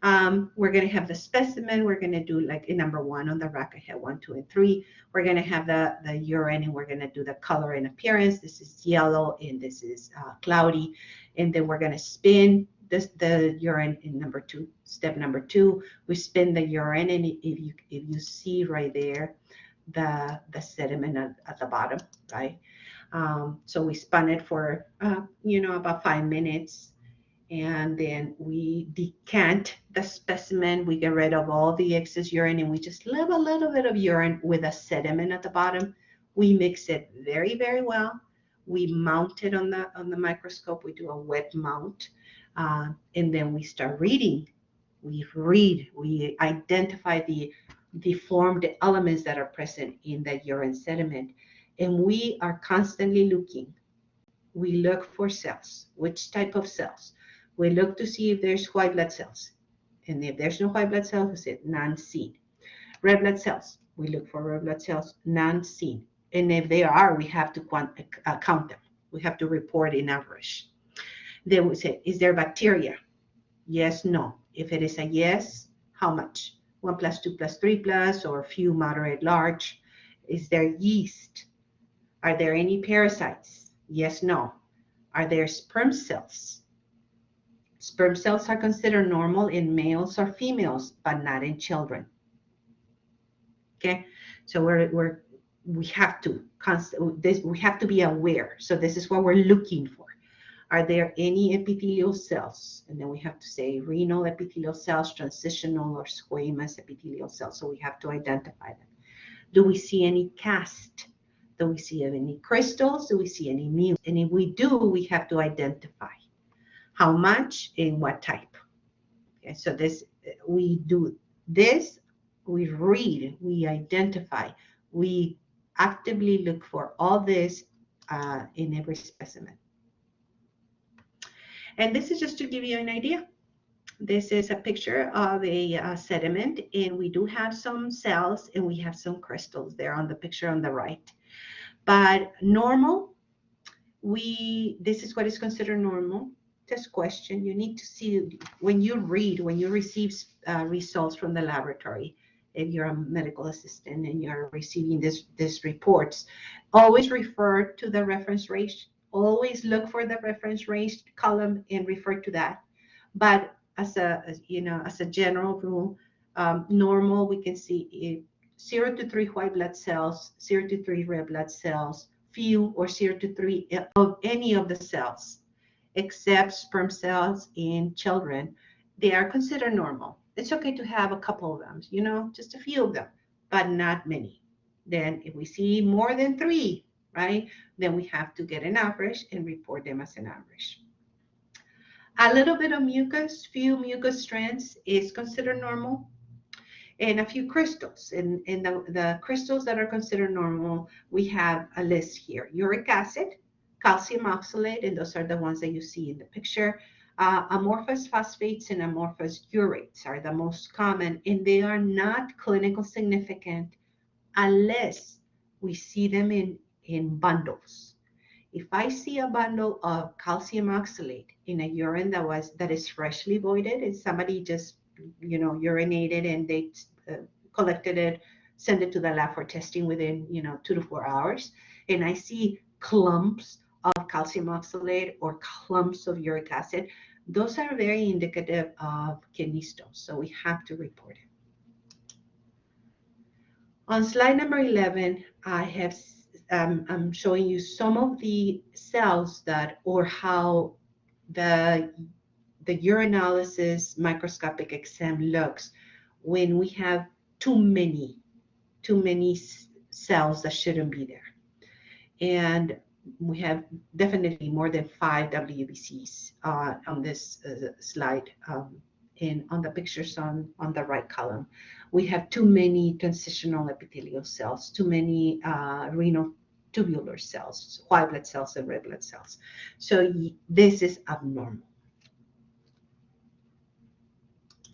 A: We're going to have the specimen. We're going to do like in number 1 on the rack. I have 1, 2, and 3. We're going to have the urine, and we're going to do the color and appearance. This is yellow, and this is cloudy. And then we're going to spin the urine in number 2. Step number 2, we spin the urine, and if you see right there, the sediment at the bottom, right? So we spun it for about 5 minutes. And then we decant the specimen. We get rid of all the excess urine, and we just leave a little bit of urine with a sediment at the bottom. We mix it very, very well. We mount it on the microscope. We do a wet mount, and then we start reading. We read. We identify the deformed elements that are present in the urine sediment, and we are constantly looking. We look for cells. Which type of cells? We look to see if there's white blood cells. And if there's no white blood cells, we say none seen. Red blood cells, we look for red blood cells, none seen. And if they are, we have to count them. We have to report in average. Then we say, is there bacteria? Yes, no. If it is a yes, how much? 1 plus 2 plus 3 plus, or few, moderate, large. Is there yeast? Are there any parasites? Yes, no. Are there sperm cells? Sperm cells are considered normal in males or females, but not in children. Okay, so we have to be aware. So this is what we're looking for. Are there any epithelial cells? And then we have to say renal epithelial cells, transitional or squamous epithelial cells. So we have to identify them. Do we see any cast? Do we see any crystals? Do we see any mucus? And if we do, we have to identify how much and what type. Okay, so we do this, we read, we identify, we actively look for all this in every specimen. And this is just to give you an idea. This is a picture of a sediment, and we do have some cells and we have some crystals there on the picture on the right. But normal, this is what is considered normal. This question, you need to see when you receive results from the laboratory, if you're a medical assistant and you're receiving these reports, always refer to the reference rate. Always look for the reference rate column and refer to that. But as a general rule, normal, we can see 0 to 3 white blood cells, 0 to 3 red blood cells, few or 0 to 3 of any of the cells, except sperm cells in children. They are considered normal. It's okay to have a couple of them, just a few of them, but not many. Then if we see more than 3, right, then we have to get an average and report them as an average. A little bit of mucus, few mucus strands is considered normal, and a few crystals. And the crystals that are considered normal, we have a list here. Uric acid, calcium oxalate, and those are the ones that you see in the picture. Amorphous phosphates and amorphous urates are the most common, and they are not clinical significant unless we see them in bundles. If I see a bundle of calcium oxalate in a urine that is freshly voided, and somebody just urinated and they collected it, send it to the lab for testing within 2 to 4 hours, and I see clumps of calcium oxalate or clumps of uric acid, those are very indicative of kidney stones, so we have to report it. On slide number 11, I'm showing you some of the cells or how the urinalysis microscopic exam looks when we have too many cells that shouldn't be there. And we have definitely more than 5 WBCs on this slide. And on the pictures on the right column, we have too many transitional epithelial cells, too many renal tubular cells, white blood cells and red blood cells. So this is abnormal,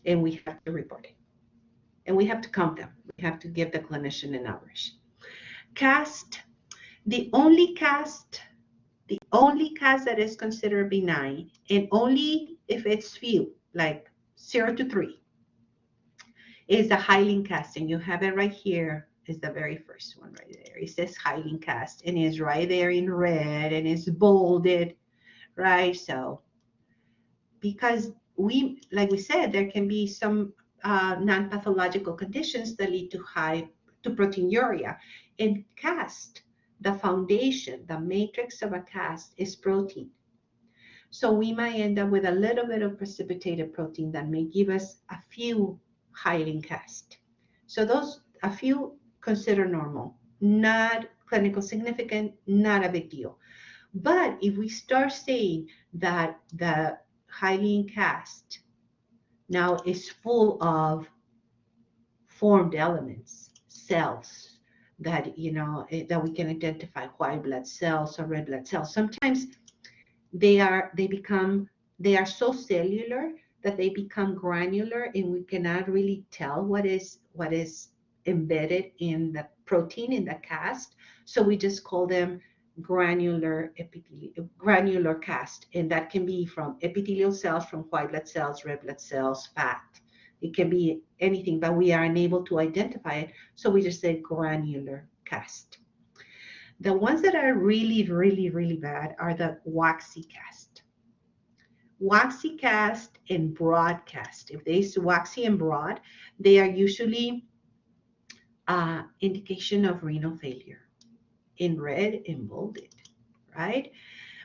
A: and we have to report it. And we have to count them. We have to give the clinician an average. Cast, the only cast that is considered benign, and only if it's few, like 0 to 3, is the Hyalin cast. And you have it right here, is the very first one right there. It says Hyalin cast, and it's right there in red, and it's bolded, right? So, because like we said, there can be some non-pathological conditions that lead to proteinuria. In cast, the foundation, the matrix of a cast is protein. So we might end up with a little bit of precipitated protein that may give us a few Hyalin cast. So those, a few, consider normal, not clinical significant, not a big deal. But if we start saying that the Hyalin cast now is full of formed elements, cells that, that we can identify, white blood cells or red blood cells. Sometimes they are so cellular that they become granular, and we cannot really tell what is embedded in the protein in the cast. So we just call them granular cast, and that can be from epithelial cells, from white blood cells, red blood cells, fat. It can be anything, but we are unable to identify it, so we just say granular cast. The ones that are really, really, really bad are the waxy cast. Waxy cast and broad cast. If they are waxy and broad, they are usually indication of renal failure, in red and bolded, right?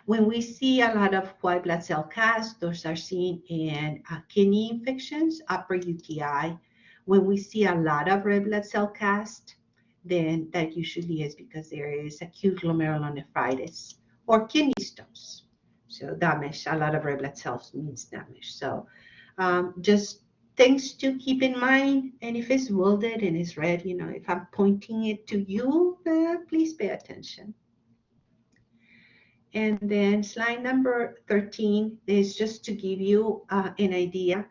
A: When we see a lot of white blood cell cast, those are seen in kidney infections, upper UTI. When we see a lot of red blood cell cast, then that usually is because there is acute glomerulonephritis or kidney stones. So damage, a lot of red blood cells means damage. So just things to keep in mind. And if it's welded and it's red, if I'm pointing it to you, please pay attention. And then slide number 13 is just to give you an idea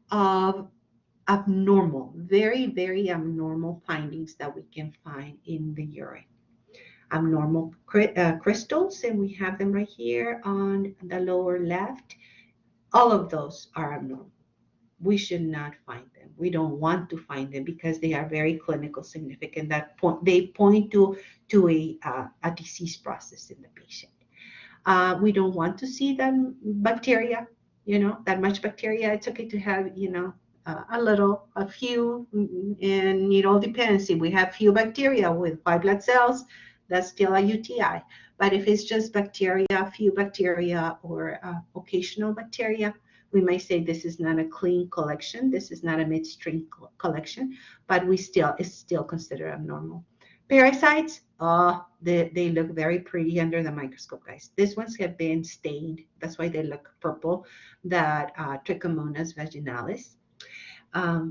A: of abnormal, very, very abnormal findings that we can find in the urine. Abnormal crystals, and we have them right here on the lower left. All of those are abnormal. We should not find them. We don't want to find them because they are very clinical significant. They point to a disease process in the patient. We don't want to see them bacteria, that much bacteria. It's okay to have, a few, and it all depends. If we have few bacteria with white blood cells, that's still a UTI. But if it's just bacteria, few bacteria, or occasional bacteria, we might say this is not a clean collection. This is not a midstream collection, but it's still considered abnormal. Parasites, they look very pretty under the microscope, guys. These ones have been stained. That's why they look purple. That Trichomonas vaginalis.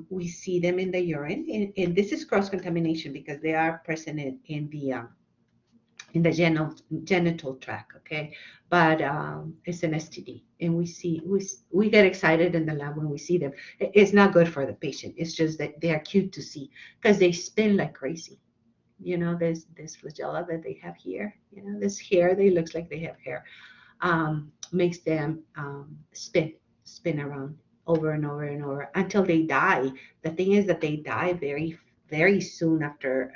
A: We see them in the urine, and this is cross-contamination because they are present in the genital tract, okay? But it's an STD, and we get excited in the lab when we see them. It's not good for the patient. It's just that they are cute to see because they spin like crazy. This flagella that they have here, this hair, they looks like they have hair, makes them spin around over and over and over until they die. The thing is that they die very, very soon after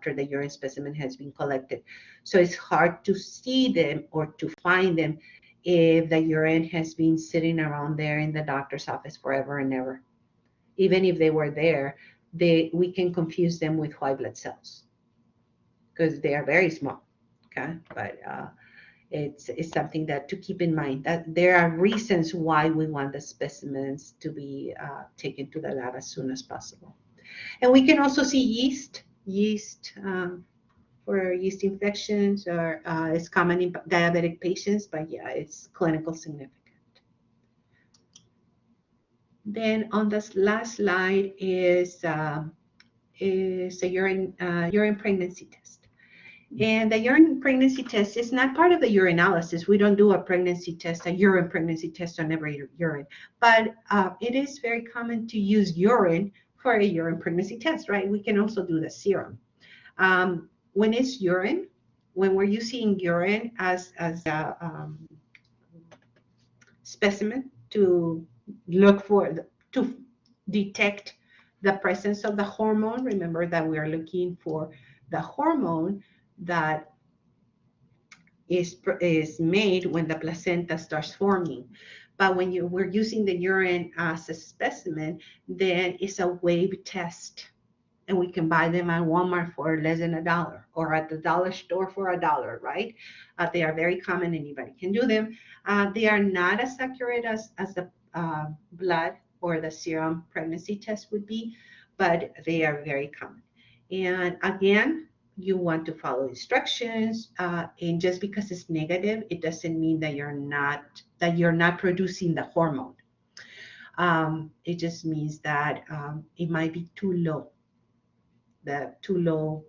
A: the urine specimen has been collected. So it's hard to see them or to find them if the urine has been sitting around there in the doctor's office forever and ever. Even if they were there, we can confuse them with white blood cells because they are very small, okay? But it's something that to keep in mind, that there are reasons why we want the specimens to be taken to the lab as soon as possible. And we can also see yeast for yeast infections, or it's common in diabetic patients, but yeah, it's clinical significant. Then on this last slide is a urine pregnancy test. And the urine pregnancy test is not part of the urinalysis. We don't do a pregnancy test, a urine pregnancy test on every urine. But it is very common to use urine for a urine pregnancy test, right? We can also do the serum. When it's urine, when we're using urine as a specimen to look for, to detect the presence of the hormone, remember that we are looking for the hormone that is made when the placenta starts forming. But when we're using the urine as a specimen, then it's a wave test. And we can buy them at Walmart for less than $1 or at the dollar store for $1, right? They are very common. Anybody can do them. They are not as accurate as the blood or the serum pregnancy test would be, but they are very common. And again, you want to follow instructions. And just because it's negative, it doesn't mean that you're not producing the hormone. It just means that it might be too low.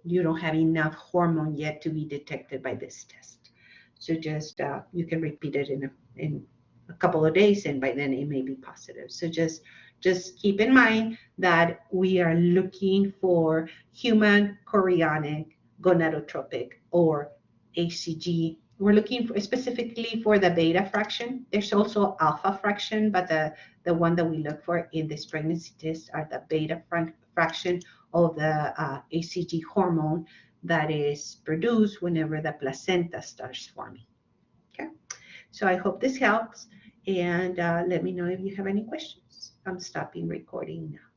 A: You don't have enough hormone yet to be detected by this test. So just you can repeat it in a couple of days, and by then it may be positive. So just keep in mind that we are looking for human chorionic gonadotropic, or HCG. We're looking for specifically for the beta fraction. There's also alpha fraction, but the one that we look for in this pregnancy test are the beta fraction of the HCG hormone that is produced whenever the placenta starts forming. Okay, so I hope this helps, and let me know if you have any questions. I'm stopping recording now.